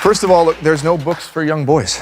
First of all, look, there's no books for young boys.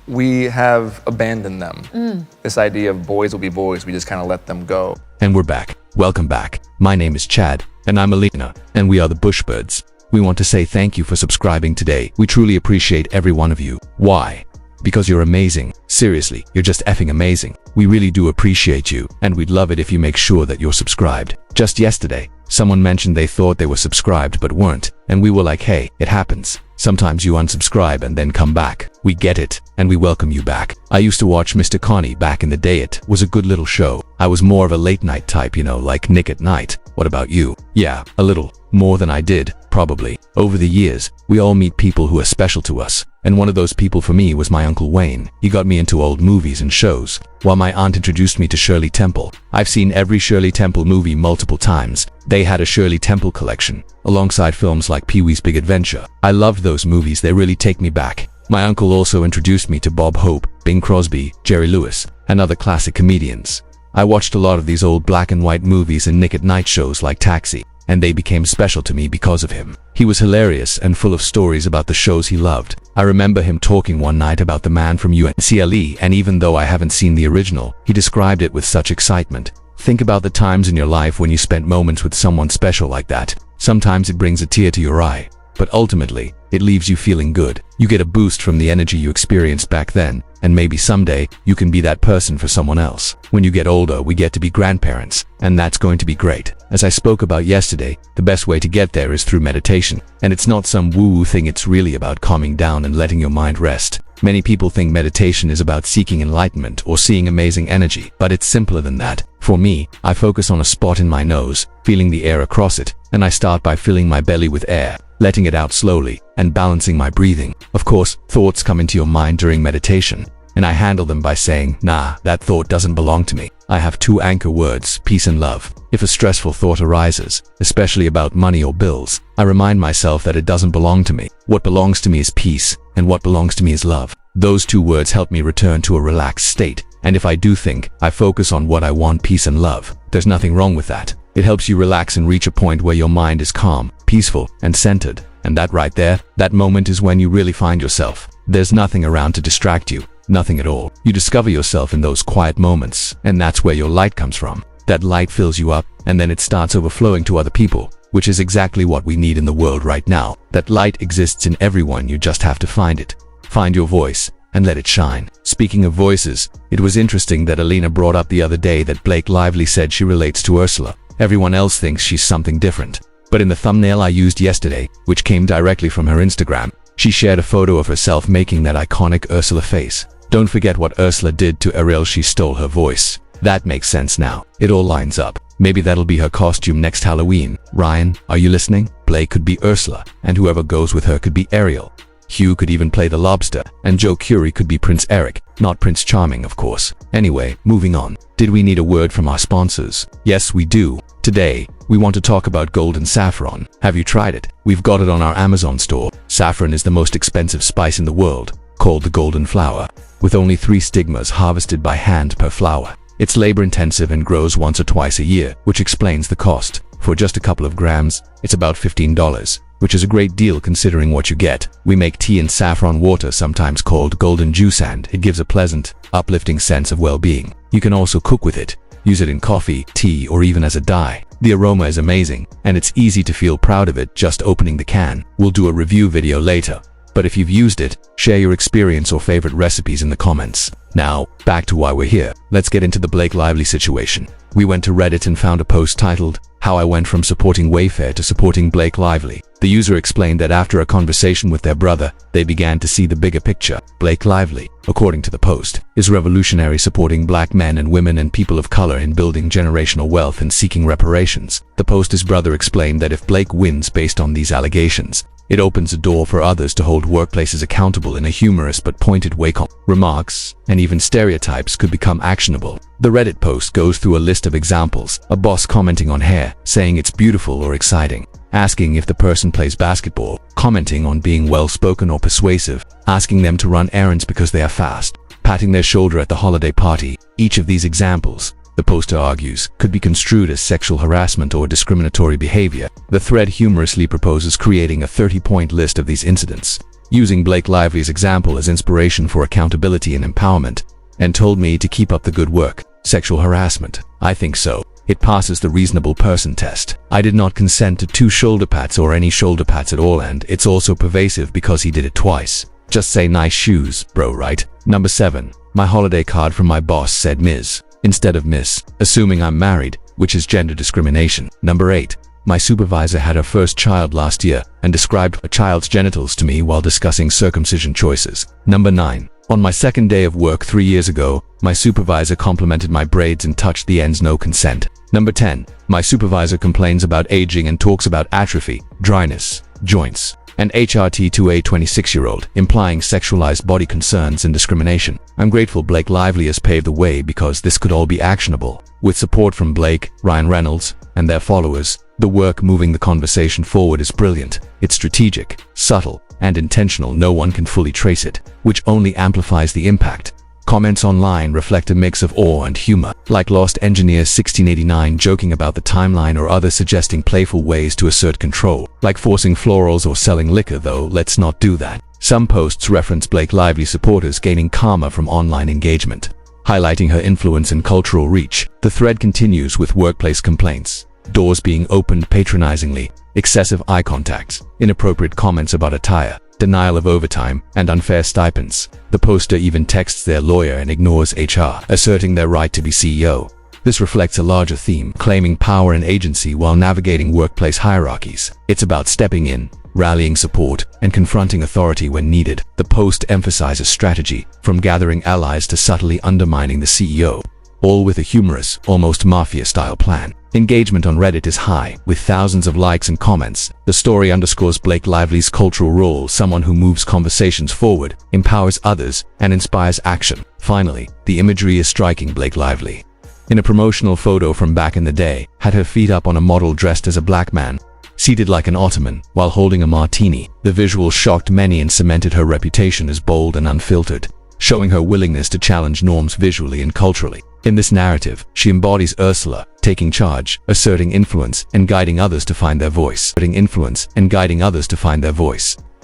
We have abandoned them. This idea of boys will be boys, we just kind of let them go. And we're back. Welcome back. My name is Chad, and I'm Alina, and we are the Bushbirds. We want to say thank you for subscribing today. We truly appreciate every one of you. Why? Because you're amazing. Seriously, you're just effing amazing. We really do appreciate you, and we'd love it if you make sure that you're subscribed. Just yesterday, someone mentioned they thought they were subscribed but weren't, and we were like, hey, it happens. Sometimes you unsubscribe and then come back. We get it, and we welcome you back. I used to watch Mr. Connie back in the day. It was a good little show. I was more of a late night type, like Nick at Night. What about you? Yeah, a little. More than I did, probably. Over the years, we all meet people who are special to us. And one of those people for me was my Uncle Wayne. He got me into old movies and shows, while my aunt introduced me to Shirley Temple. I've seen every Shirley Temple movie multiple times. They had a Shirley Temple collection, alongside films like Pee-wee's Big Adventure. I loved those movies, they really take me back. My uncle also introduced me to Bob Hope, Bing Crosby, Jerry Lewis, and other classic comedians. I watched a lot of these old black and white movies and Nick at Night shows like Taxi, and they became special to me because of him. He was hilarious and full of stories about the shows he loved. I remember him talking one night about The Man from UNCLE, and even though I haven't seen the original, he described it with such excitement. Think about the times in your life when you spent moments with someone special like that. Sometimes it brings a tear to your eye, but ultimately, it leaves you feeling good. You get a boost from the energy you experienced back then, and maybe someday, you can be that person for someone else. When you get older, we get to be grandparents, and that's going to be great. As I spoke about yesterday, the best way to get there is through meditation. And it's not some woo-woo thing, it's really about calming down and letting your mind rest. Many people think meditation is about seeking enlightenment or seeing amazing energy, but it's simpler than that. For me, I focus on a spot in my nose, feeling the air across it, and I start by filling my belly with air, letting it out slowly, and balancing my breathing. Of course, thoughts come into your mind during meditation, and I handle them by saying, nah, that thought doesn't belong to me. I have two anchor words, peace and love. If a stressful thought arises, especially about money or bills, I remind myself that it doesn't belong to me. What belongs to me is peace, and what belongs to me is love. Those two words help me return to a relaxed state, and if I do think, I focus on what I want, peace and love. There's nothing wrong with that. It helps you relax and reach a point where your mind is calm, peaceful, and centered. And that right there, that moment is when you really find yourself. There's nothing around to distract you. Nothing at all. You discover yourself in those quiet moments, and that's where your light comes from. That light fills you up, and then it starts overflowing to other people, which is exactly what we need in the world right now. That light exists in everyone, you just have to find it. Find your voice, and let it shine. Speaking of voices, it was interesting that Alina brought up the other day that Blake Lively said she relates to Ursula. Everyone else thinks she's something different. But in the thumbnail I used yesterday, which came directly from her Instagram, she shared a photo of herself making that iconic Ursula face. Don't forget what Ursula did to Ariel, she stole her voice. That makes sense now. It all lines up. Maybe that'll be her costume next Halloween. Ryan, are you listening? Blake could be Ursula, and whoever goes with her could be Ariel. Hugh could even play the lobster, and Joe Curie could be Prince Eric, not Prince Charming, of course. Anyway, moving on. Did we need a word from our sponsors? Yes, we do. Today, we want to talk about golden saffron. Have you tried it? We've got it on our Amazon store. Saffron is the most expensive spice in the world, called the golden flower, with only 3 stigmas harvested by hand per flower. It's labor-intensive and grows once or twice a year, which explains the cost. For just a couple of grams, it's about $15, which is a great deal considering what you get. We make tea in saffron water, sometimes called golden juice, and it gives a pleasant, uplifting sense of well-being. You can also cook with it. Use it in coffee, tea, or even as a dye. The aroma is amazing, and it's easy to feel proud of it just opening the can. We'll do a review video later. But if you've used it, share your experience or favorite recipes in the comments. Now, back to why we're here. Let's get into the Blake Lively situation. We went to Reddit and found a post titled, How I Went From Supporting Wayfair to Supporting Blake Lively. The user explained that after a conversation with their brother, they began to see the bigger picture. Blake Lively, according to the post, is revolutionary, supporting black men and women and people of color in building generational wealth and seeking reparations. The post's brother explained that if Blake wins based on these allegations, it opens a door for others to hold workplaces accountable in a humorous but pointed way. Remarks and even stereotypes could become actionable. The Reddit post goes through a list of examples: a boss commenting on hair, saying it's beautiful or exciting; asking if the person plays basketball; commenting on being well-spoken or persuasive; asking them to run errands because they are fast; patting their shoulder at the holiday party. Each of these examples, the poster argues, could be construed as sexual harassment or discriminatory behavior. The thread humorously proposes creating a 30-point list of these incidents, using Blake Lively's example as inspiration for accountability and empowerment, and told me to keep up the good work. Sexual harassment. I think so. It passes the reasonable person test. I did not consent to 2 shoulder pats or any shoulder pats at all, and it's also pervasive because he did it twice. Just say nice shoes, bro, right? Number 7. My holiday card from my boss said Ms. instead of Miss, assuming I'm married, which is gender discrimination. Number 8. My supervisor had her first child last year and described a child's genitals to me while discussing circumcision choices. Number 9. On my second day of work 3 years ago, my supervisor complimented my braids and touched the ends, no consent. Number 10. My supervisor complains about aging and talks about atrophy, dryness, joints, and HRT to a 26-year-old, implying sexualized body concerns and discrimination. I'm grateful Blake Lively has paved the way because this could all be actionable. With support from Blake, Ryan Reynolds, and their followers, the work moving the conversation forward is brilliant. It's strategic, subtle, and intentional. No one can fully trace it, which only amplifies the impact. Comments online reflect a mix of awe and humor, like Lost Engineer 1689 joking about the timeline or others suggesting playful ways to assert control, like forcing florals or selling liquor, though let's not do that. Some posts reference Blake Lively supporters gaining karma from online engagement, highlighting her influence and cultural reach. The thread continues with workplace complaints, doors being opened patronizingly, excessive eye contacts, inappropriate comments about attire, denial of overtime, and unfair stipends. The poster even texts their lawyer and ignores HR, asserting their right to be CEO. This reflects a larger theme, claiming power and agency while navigating workplace hierarchies. It's about stepping in, rallying support, and confronting authority when needed. The post emphasizes strategy, from gathering allies to subtly undermining the CEO, all with a humorous, almost mafia-style plan. Engagement on Reddit is high, with thousands of likes and comments. The story underscores Blake Lively's cultural role, someone who moves conversations forward, empowers others, and inspires action. Finally, the imagery is striking. Blake Lively, in a promotional photo from back in the day, had her feet up on a model dressed as a black man, seated like an ottoman, while holding a martini. The visual shocked many and cemented her reputation as bold and unfiltered, showing her willingness to challenge norms visually and culturally. In this narrative, she embodies Ursula, taking charge, asserting influence, and guiding others to find their voice.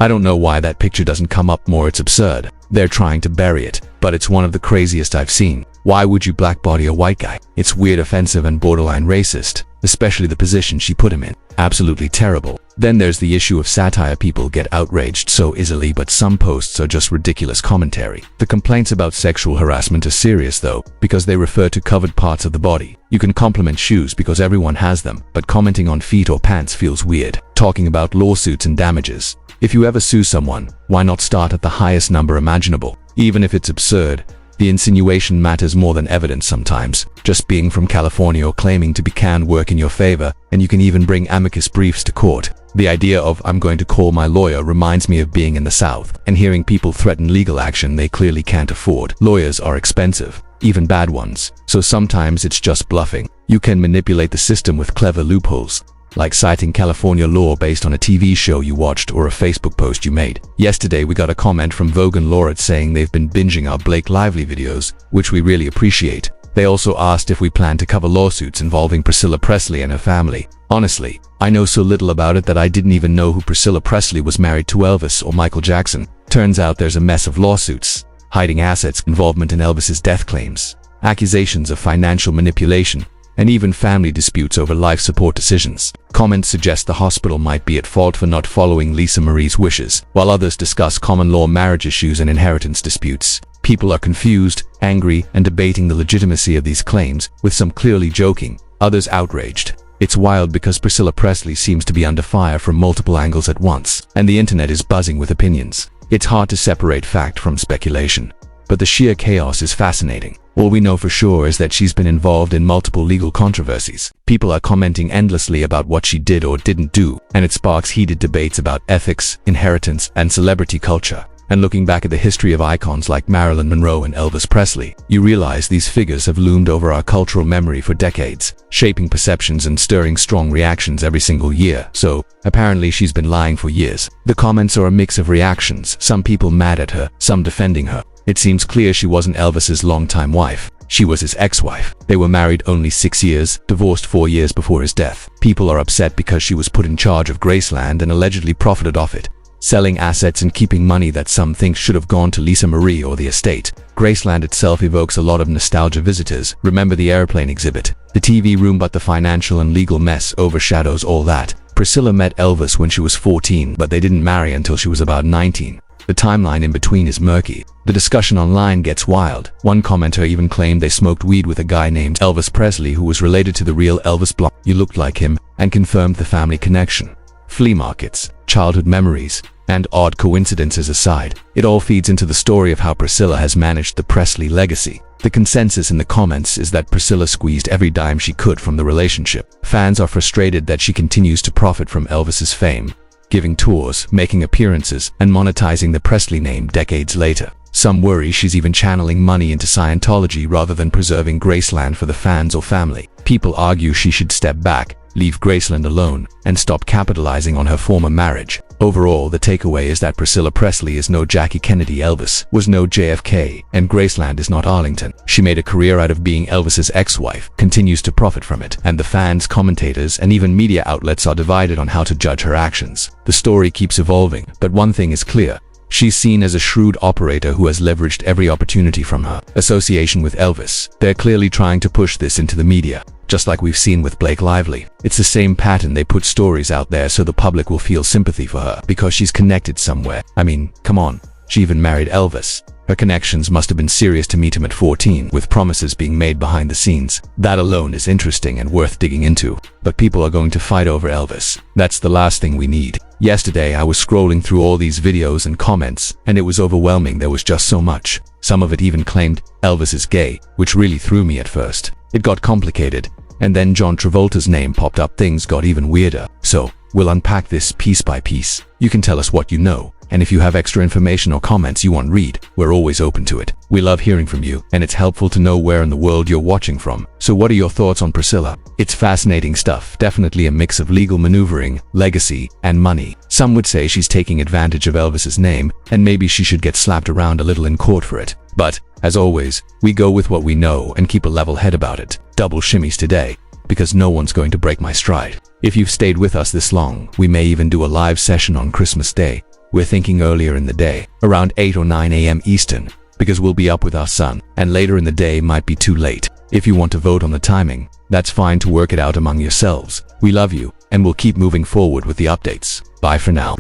I don't know why that picture doesn't come up more. It's absurd. They're trying to bury it, but it's one of the craziest I've seen. Why would you blackbody a white guy? It's weird, offensive, and borderline racist, especially the position she put him in. Absolutely terrible. Then there's the issue of satire. People get outraged so easily, but some posts are just ridiculous commentary. The complaints about sexual harassment are serious though, because they refer to covered parts of the body. You can compliment shoes because everyone has them, but commenting on feet or pants feels weird. Talking about lawsuits and damages. If you ever sue someone, why not start at the highest number imaginable? Even if it's absurd, the insinuation matters more than evidence sometimes. Just being from California or claiming to be can work in your favor, and you can even bring amicus briefs to court. The idea of "I'm going to call my lawyer" reminds me of being in the South and hearing people threaten legal action they clearly can't afford. Lawyers are expensive, even bad ones, so sometimes it's just bluffing. You can manipulate the system with clever loopholes, like citing California law based on a TV show you watched or a Facebook post you made. Yesterday we got a comment from Vogue and Laureate saying they've been binging our Blake Lively videos, which we really appreciate. They also asked if we plan to cover lawsuits involving Priscilla Presley and her family. Honestly, I know so little about it that I didn't even know who Priscilla Presley was married to, Elvis or Michael Jackson. Turns out there's a mess of lawsuits, hiding assets, involvement in Elvis's death claims, accusations of financial manipulation, and even family disputes over life support decisions. Comments suggest the hospital might be at fault for not following Lisa Marie's wishes, while others discuss common law marriage issues and inheritance disputes. People are confused, angry, and debating the legitimacy of these claims, with some clearly joking, others outraged. It's wild because Priscilla Presley seems to be under fire from multiple angles at once, and the internet is buzzing with opinions. It's hard to separate fact from speculation, but the sheer chaos is fascinating. All we know for sure is that she's been involved in multiple legal controversies. People are commenting endlessly about what she did or didn't do, and it sparks heated debates about ethics, inheritance, and celebrity culture. And looking back at the history of icons like Marilyn Monroe and Elvis Presley, you realize these figures have loomed over our cultural memory for decades, shaping perceptions and stirring strong reactions every single year. So, apparently she's been lying for years. The comments are a mix of reactions, some people mad at her, some defending her. It seems clear she wasn't Elvis's longtime wife. She was his ex-wife. They were married only 6 years, divorced 4 years before his death. People are upset because she was put in charge of Graceland and allegedly profited off it. selling assets and keeping money that some think should have gone to Lisa Marie or the estate. Graceland itself evokes a lot of nostalgia. Visitors remember the airplane exhibit, the TV room, but the financial and legal mess overshadows all that. Priscilla met Elvis when she was 14, but they didn't marry until she was about 19. The timeline in between is murky. The discussion online gets wild. One commenter even claimed they smoked weed with a guy named Elvis Presley who was related to the real Elvis Blonde. You looked like him, and confirmed the family connection. Flea markets, childhood memories, and odd coincidences aside, it all feeds into the story of how Priscilla has managed the Presley legacy. The consensus in the comments is that Priscilla squeezed every dime she could from the relationship. Fans are frustrated that she continues to profit from Elvis's fame, giving tours, making appearances, and monetizing the Presley name decades later. Some worry she's even channeling money into Scientology rather than preserving Graceland for the fans or family. People argue she should step back, leave Graceland alone, and stop capitalizing on her former marriage. Overall, the takeaway is that Priscilla Presley is no Jackie Kennedy, Elvis was no JFK, and Graceland is not Arlington. She made a career out of being Elvis's ex-wife, continues to profit from it, and the fans, commentators, and even media outlets are divided on how to judge her actions. The story keeps evolving, but one thing is clear. She's seen as a shrewd operator who has leveraged every opportunity from her association with Elvis. They're clearly trying to push this into the media, just like we've seen with Blake Lively. It's the same pattern. They put stories out there so the public will feel sympathy for her because she's connected somewhere. I mean, come on, she even married Elvis. Her connections must have been serious to meet him at 14, with promises being made behind the scenes. That alone is interesting and worth digging into. But people are going to fight over Elvis. That's the last thing we need. Yesterday, I was scrolling through all these videos and comments, and it was overwhelming. There was just so much. Some of it even claimed Elvis is gay, which really threw me at first. It got complicated, and then John Travolta's name popped up. Things got even weirder. So, we'll unpack this piece by piece. You can tell us what you know, and if you have extra information or comments you want read, we're always open to it. We love hearing from you, and it's helpful to know where in the world you're watching from. So what are your thoughts on Priscilla? It's fascinating stuff, definitely a mix of legal maneuvering, legacy, and money. Some would say she's taking advantage of Elvis's name, and maybe she should get slapped around a little in court for it. But, as always, we go with what we know and keep a level head about it. Double shimmies today, because no one's going to break my stride. If you've stayed with us this long, we may even do a live session on Christmas Day. We're thinking earlier in the day, around 8 or 9 a.m. Eastern, because we'll be up with our son, and later in the day might be too late. If you want to vote on the timing, that's fine to work it out among yourselves. We love you, and we'll keep moving forward with the updates. Bye for now.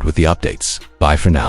Bye for now.